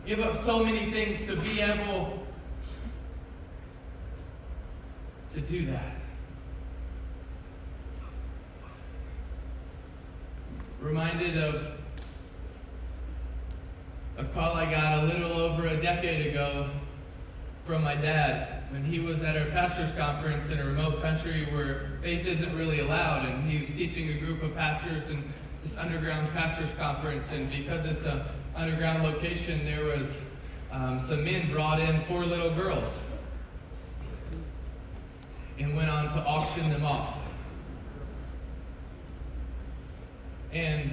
give up so many things to be able to do that. Reminded of a call I got a little over a decade ago from my dad when he was at our pastor's conference in a remote country where faith isn't really allowed, and he was teaching a group of pastors in this underground pastor's conference, and because it's an underground location, there was some men brought in 4 little girls and went on to auction them off. And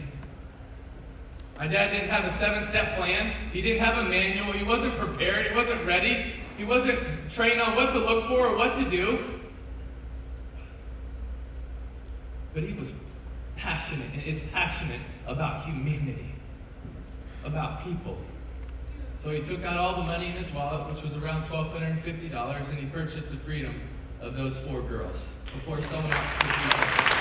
my dad didn't have a 7-step plan. He didn't have a manual. He wasn't prepared. He wasn't ready. He wasn't trained on what to look for or what to do. But he was passionate and is passionate about humanity, about people. So he took out all the money in his wallet, which was around $1,250, and he purchased the freedom of those 4 girls before someone else could do that.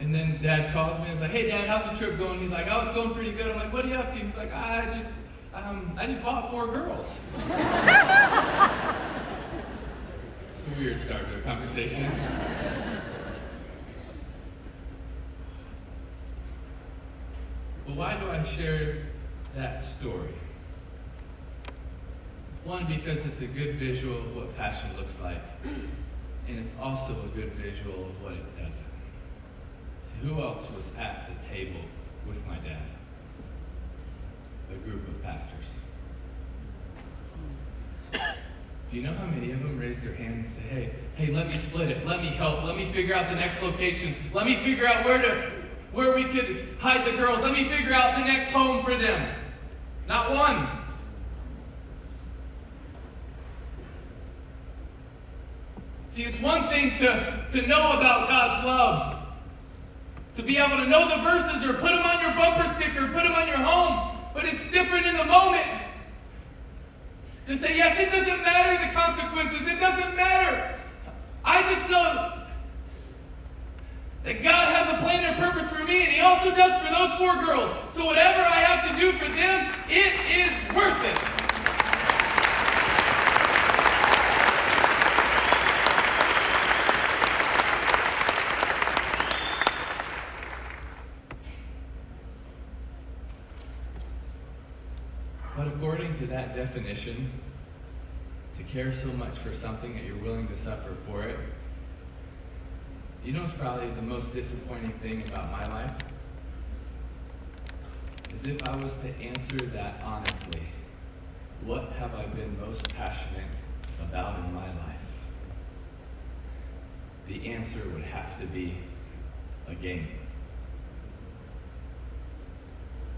And then Dad calls me and is like, "Hey Dad, how's the trip going?" He's like, "Oh, it's going pretty good." I'm like, "What are you up to?" He's like, I just bought 4 girls." It's a weird start to a conversation. But why do I share that story? One, because it's a good visual of what passion looks like. And it's also a good visual of what it doesn't. So who else was at the table with my dad? A group of pastors. Do you know how many of them raised their hand and say, hey, let me split it, let me help, let me figure out the next location, let me figure out where we could hide the girls, let me figure out the next home for them? Not one. See, it's one thing to know about God's love, to be able to know the verses or put them on your bumper sticker, put them on your home, but it's different in the moment. To say, yes, it doesn't matter the consequences, it doesn't matter. I just know that God has a plan and purpose for me, and He also does for those 4 girls. So whatever I have to do for them, it is worth it. But according to that definition, to care so much for something that you're willing to suffer for it, do you know what's probably the most disappointing thing about my life? Is if I was to answer that honestly, what have I been most passionate about in my life? The answer would have to be a game.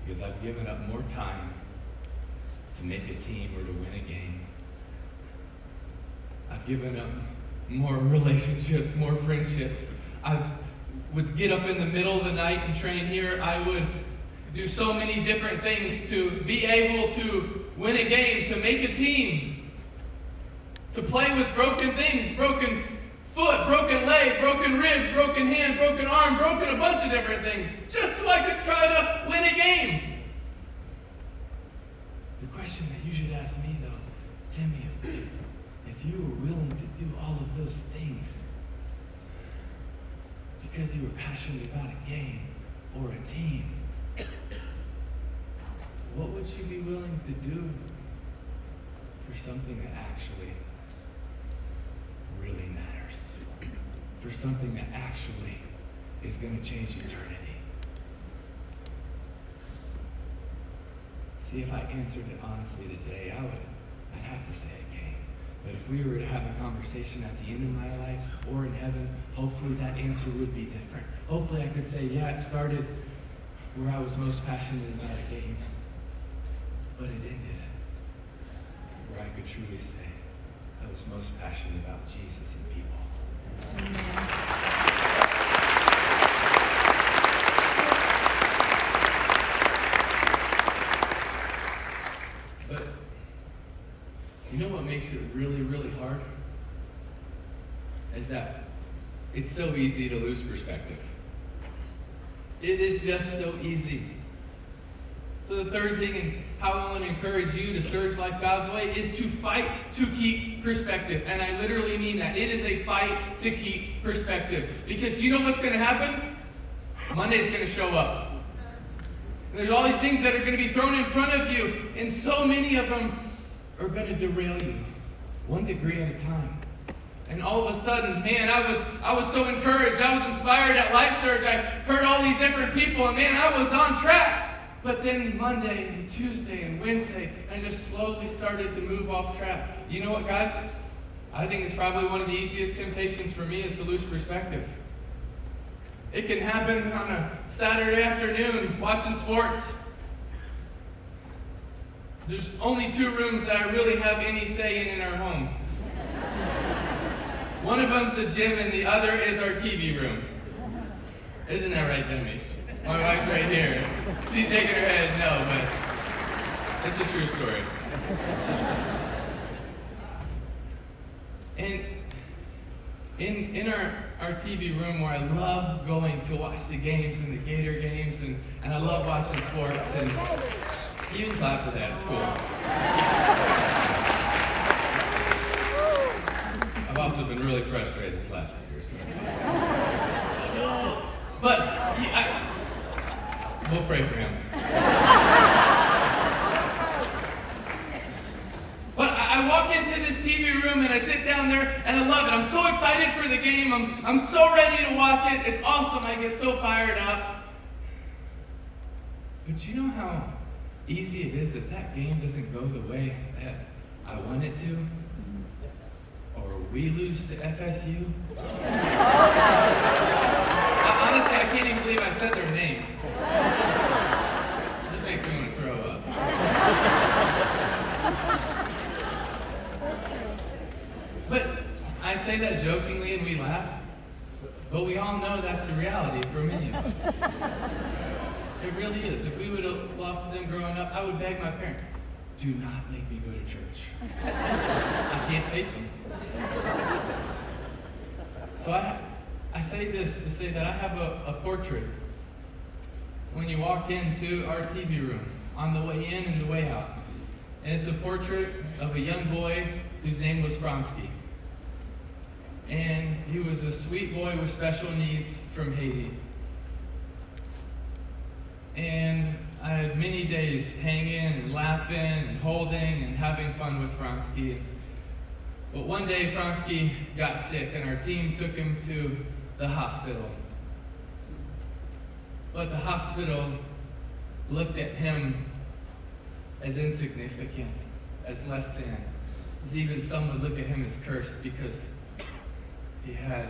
Because I've given up more time to make a team or to win a game. I've given up more relationships, more friendships. I would get up in the middle of the night and train here. I would do so many different things to be able to win a game, to make a team, to play with broken things, broken foot, broken leg, broken ribs, broken hand, broken arm, broken a bunch of different things, just so I could try to win a game. The question that you should ask me, though, Timmy, if you were willing to do all of those things because you were passionate about a game or a team, what would you be willing to do for something that actually really matters? For something that actually is going to change eternity? See, if I answered it honestly today, I'd have to say a game. But if we were to have a conversation at the end of my life or in heaven, hopefully that answer would be different. Hopefully I could say, yeah, it started where I was most passionate about a game, but it ended where I could truly say I was most passionate about Jesus and people. Amen. You know what makes it really, really hard? is that it's so easy to lose perspective. It is just so easy. So the third thing, and how I want to encourage you to search life God's way, is to fight to keep perspective. And I literally mean that. It is a fight to keep perspective. Because you know what's going to happen? Monday is going to show up. And there's all these things that are going to be thrown in front of you. And so many of them are going to derail you. 1 degree at a time. And all of a sudden, man, I was so encouraged. I was inspired at Life Search. I heard all these different people, and man, I was on track. But then Monday and Tuesday and Wednesday, and I just slowly started to move off track. You know what, guys? I think it's probably one of the easiest temptations for me is to lose perspective. It can happen on a Saturday afternoon watching sports. There's only 2 rooms that I really have any say in our home. One of them's the gym and the other is our TV room. Isn't that right, Demi? My wife's right here. She's shaking her head no, but it's a true story. And in our TV room where I love going to watch the games and the Gator games and I love watching sports and you can clap for that, it's cool. I've also been really frustrated the last few years. But we'll pray for him. But I walk into this TV room and I sit down there and I love it. I'm so excited for the game. I'm so ready to watch it. It's awesome. I get so fired up. But you know how easy it is if that game doesn't go the way that I want it to? Or we lose to FSU? Honestly, I can't even believe I said their name. It just makes me want to throw up. But I say that jokingly and we laugh, but we all know that's a reality for many of us. It really is. If we would have lost to them growing up, I would beg my parents, do not make me go to church. I can't face them. So I say this to say that I have a portrait when you walk into our TV room on the way in and the way out. And it's a portrait of a young boy whose name was Fransky. And he was a sweet boy with special needs from Haiti. And I had many days hanging and laughing and holding and having fun with Fransky. But one day Fransky got sick and our team took him to the hospital. But the hospital looked at him as insignificant, as less than. As even some would look at him as cursed because he had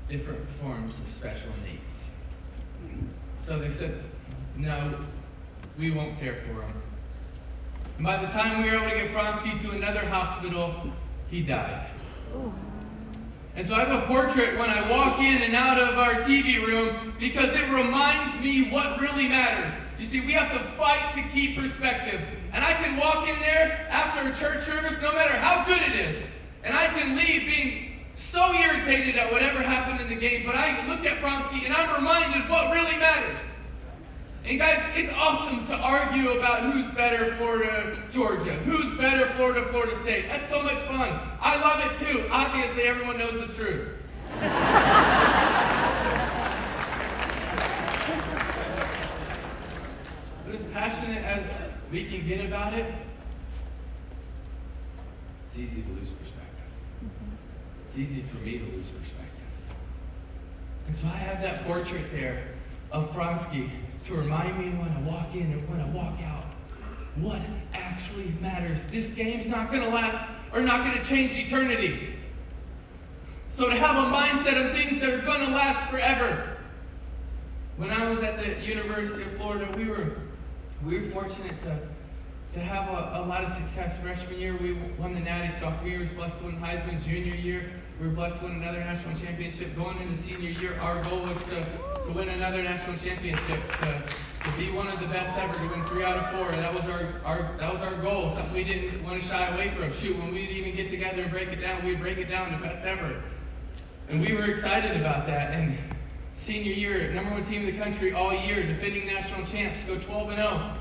different forms of special needs. So they said, no, we won't care for him. And by the time we were able to get Fransky to another hospital, he died. And so I have a portrait when I walk in and out of our TV room because it reminds me what really matters. You see, we have to fight to keep perspective. And I can walk in there after a church service, no matter how good it is, and I can leave being so irritated at whatever happened in the game, but I look at Fransky and I'm reminded what really matters. And guys, it's awesome to argue about who's better, Florida, Georgia, who's better, Florida, Florida State. That's so much fun. I love it too. Obviously, everyone knows the truth. But as passionate as we can get about it, it's easy to lose perspective. It's easy for me to lose perspective. And so I have that portrait there of Fransky to remind me when I walk in and when I walk out what actually matters. This game's not going to last or not going to change eternity. So to have a mindset of things that are going to last forever. When I was at the University of Florida, we were fortunate to have a lot of success. Freshman year, we won the Natty. Sophomore year, we was blessed to win Heisman. Junior year, we were blessed to win another national championship. Going into senior year, our goal was to win another national championship, to be one of the best ever, to win 3 out of 4. That was our goal, something we didn't want to shy away from. Shoot, when we'd even get together and break it down, we'd break it down to best ever. And we were excited about that. And senior year, number one team in the country all year, defending national champs, go 12-0.